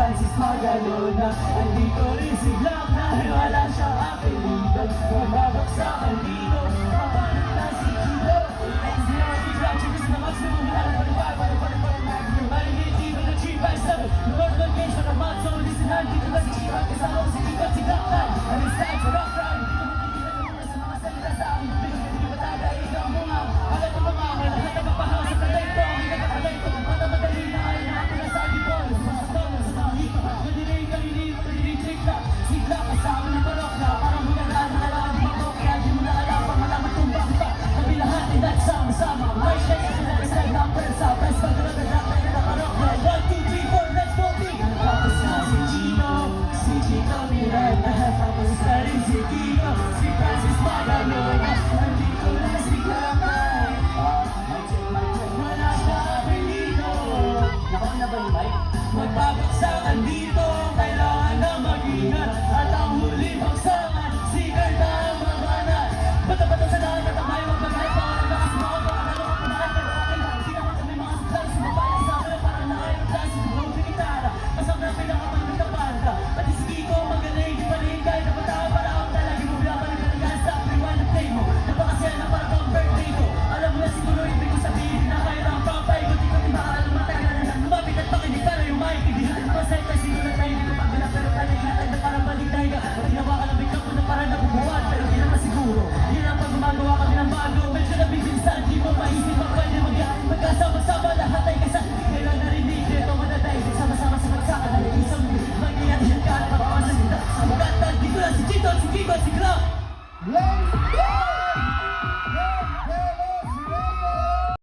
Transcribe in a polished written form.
Francis Magalona. Andito rin si Glock dahil wala siyang apelido. Magbabagsakan dito, papalit na si Kilo. Hindi naman si Glock, chibis na maximum. Alam pa rin ba, maligit even the 357. Lord Games na naman, so listen hand. Dito na si Chibang kasama ko si Glock, si Glock. And it's time for